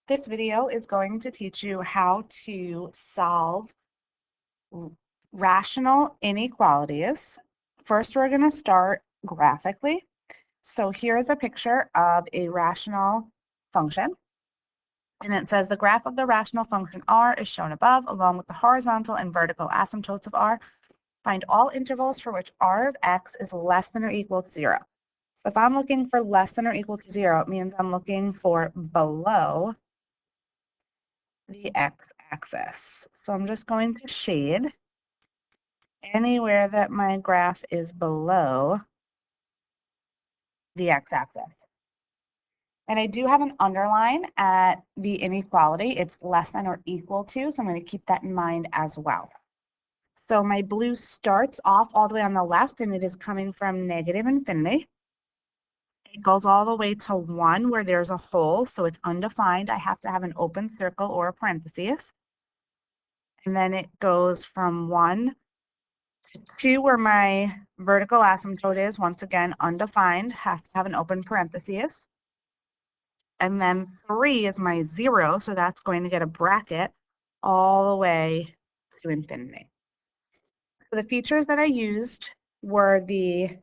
This video is going to teach you how to solve rational inequalities. First, we're going to start graphically. So here is a picture of a rational function. And it says the graph of the rational function r is shown above, along with the horizontal and vertical asymptotes of r. Find all intervals for which r of x is less than or equal to 0. So if I'm looking for less than or equal to 0, it means I'm looking for below the x-axis. So I'm just going to shade anywhere that my graph is below the x-axis. And I do have an underline at the inequality. It's less than or equal to, so I'm going to keep that in mind as well. So my blue starts off all the way on the left, and it is coming from negative infinity. It goes all the way to 1 where there's a hole, so it's undefined. I have to have an open circle or a parenthesis. And then it goes from 1 to 2 where my vertical asymptote is, once again, undefined, have to have an open parenthesis. And then 3 is my 0, so that's going to get a bracket all the way to infinity. So the features that I used were the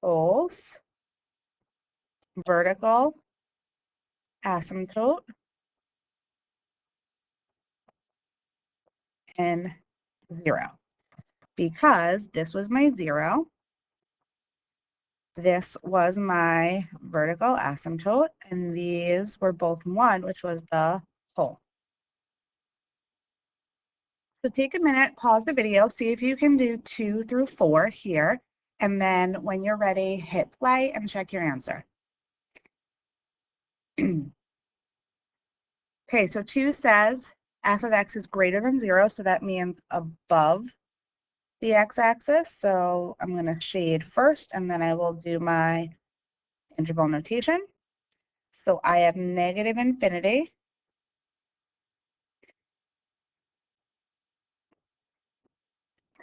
holes, vertical asymptote, and 0. Because this was my 0, this was my vertical asymptote, and these were both 1, which was the hole. So take a minute, pause the video, see if you can do 2 through 4 here, and then when you're ready, hit play and check your answer. Okay, so 2 says f of x is greater than 0, so that means above the x-axis. So I'm going to shade first, and then I will do my interval notation. So I have negative infinity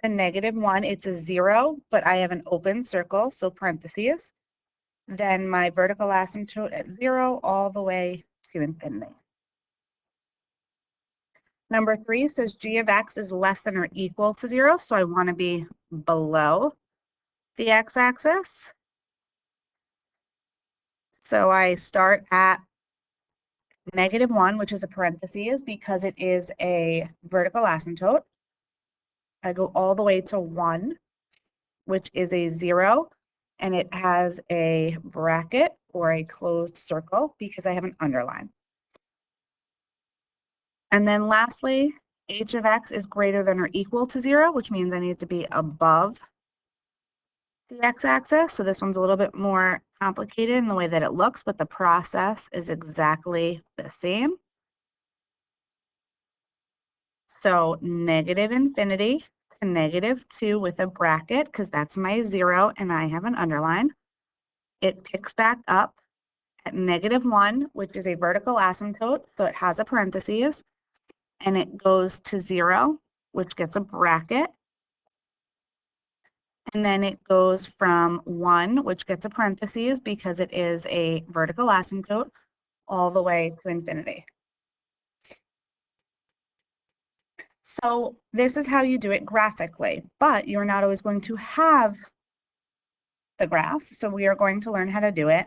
and -1. It's a 0, but I have an open circle, so parentheses. Then my vertical asymptote at 0 all the way to infinity. Number 3 says g of x is less than or equal to 0, so I want to be below the x-axis. So I start at -1, which is a parentheses because it is a vertical asymptote. I go all the way to 1, which is a 0, and it has a bracket or a closed circle because I have an underline. And then lastly, h of x is greater than or equal to 0, which means I need to be above the x-axis. So this one's a little bit more complicated in the way that it looks, but the process is exactly the same. So negative infinity to -2 with a bracket, because that's my 0 and I have an underline. It picks back up at -1, which is a vertical asymptote, so it has a parentheses, and it goes to 0, which gets a bracket. And then it goes from 1, which gets a parentheses because it is a vertical asymptote, all the way to infinity. So this is how you do it graphically, but you're not always going to have the graph. So we are going to learn how to do it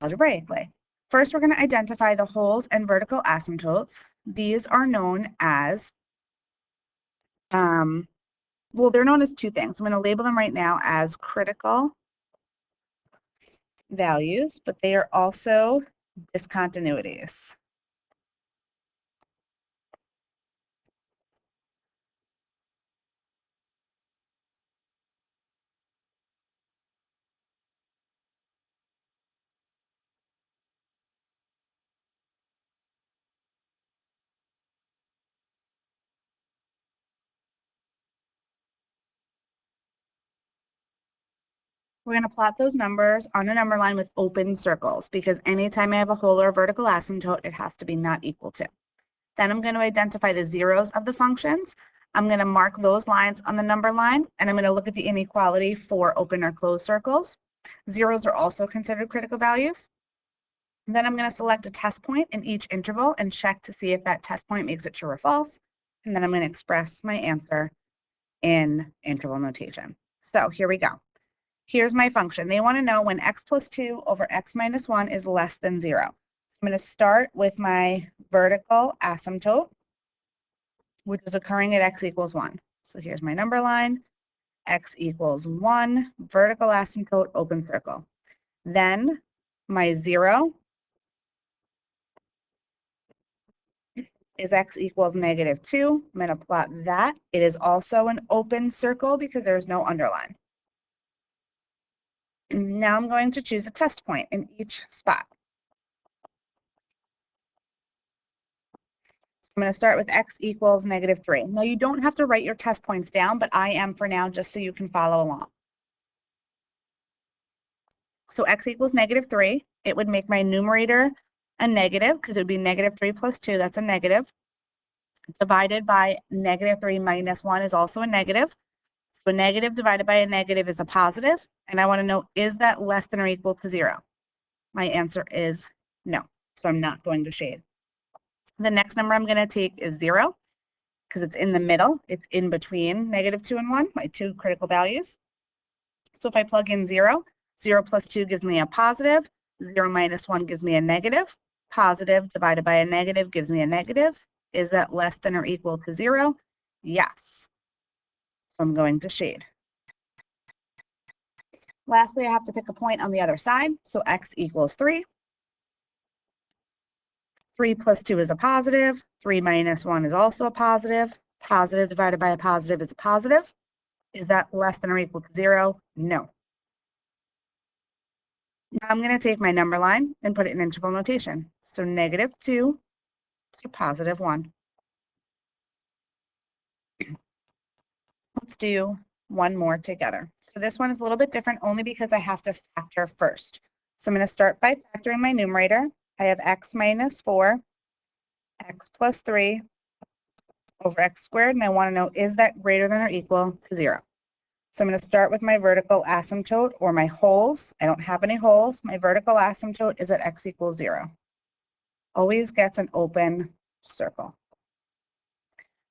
algebraically. First, we're going to identify the holes and vertical asymptotes. These are known as, well, they're known as 2 things. I'm going to label them right now as critical values, but they are also discontinuities. We're going to plot those numbers on a number line with open circles because anytime I have a hole or a vertical asymptote, it has to be not equal to. Then I'm going to identify the zeros of the functions. I'm going to mark those lines on the number line, and I'm going to look at the inequality for open or closed circles. Zeros are also considered critical values. Then I'm going to select a test point in each interval and check to see if that test point makes it true or false. And then I'm going to express my answer in interval notation. So here we go. Here's my function. They want to know when x plus 2 over x minus 1 is less than 0. I'm going to start with my vertical asymptote, which is occurring at x equals 1. So here's my number line, x equals 1, vertical asymptote, open circle. Then my 0 is x equals negative 2. I'm going to plot that. It is also an open circle because there's no underline. Now I'm going to choose a test point in each spot. I'm going to start with x equals negative 3. Now you don't have to write your test points down, but I am for now just so you can follow along. So x equals negative 3. It would make my numerator a negative because it would be negative 3 plus 2. That's a negative. Divided by negative 3 minus 1 is also a negative. So a negative divided by a negative is a positive. And I want to know, is that less than or equal to 0? My answer is no. So I'm not going to shade. The next number I'm going to take is 0 because it's in the middle. It's in between negative 2 and 1, my two critical values. So if I plug in 0, 0 plus 2 gives me a positive. 0 minus 1 gives me a negative. Positive divided by a negative gives me a negative. Is that less than or equal to 0? Yes. So I'm going to shade. Lastly, I have to pick a point on the other side. So x equals 3. 3 plus 2 is a positive. 3 minus 1 is also a positive. Positive divided by a positive is a positive. Is that less than or equal to 0? No. Now I'm going to take my number line and put it in interval notation. So negative 2 to positive 1. Let's do one more together. So this one is a little bit different only because I have to factor first. So I'm going to start by factoring my numerator. I have x minus 4, x plus 3 over x squared, and I want to know, is that greater than or equal to 0? So I'm going to start with my vertical asymptote or my holes. I don't have any holes. My vertical asymptote is at x equals 0. Always gets an open circle.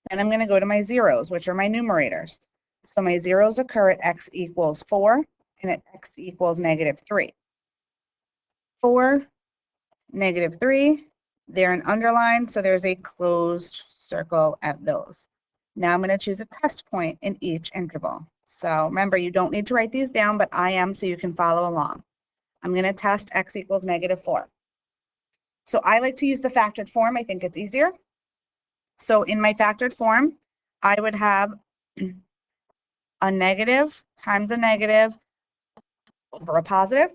Then I'm going to go to my zeros, which are my numerators. So my zeros occur at x equals 4 and at x equals negative 3. 4, negative 3, they're an underline, so there's a closed circle at those. Now I'm going to choose a test point in each interval. So remember, you don't need to write these down, but I am so you can follow along. I'm going to test x equals negative 4. So I like to use the factored form. I think it's easier. So in my factored form, I would have a negative times a negative over a positive,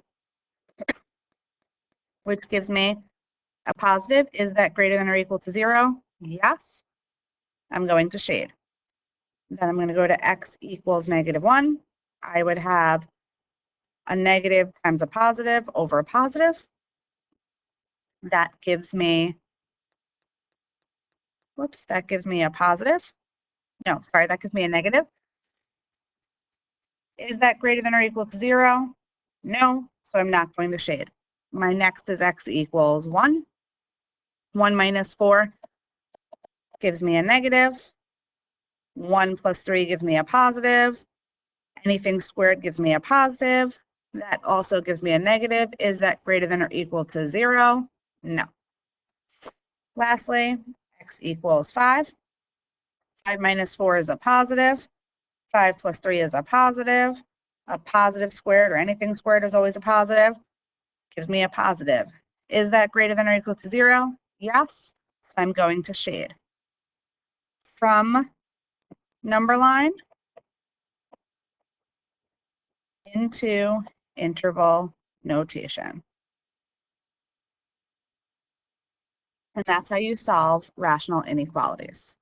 which gives me a positive. Is that greater than or equal to 0? Yes. I'm going to shade. Then I'm going to go to x equals negative 1. I would have a negative times a positive over a positive. That gives me, that gives me a positive. No, sorry, that gives me a negative. Is that greater than or equal to 0? No, so I'm not going to shade. My next is x equals 1. 1 minus 4 gives me a negative. 1 plus 3 gives me a positive. Anything squared gives me a positive. That also gives me a negative. Is that greater than or equal to 0? No. Lastly, x equals 5. 5 minus 4 is a positive. 5 plus 3 is a positive. A positive squared or anything squared is always a positive. Gives me a positive. Is that greater than or equal to 0? Yes. So I'm going to shade. From number line into interval notation. And that's how you solve rational inequalities.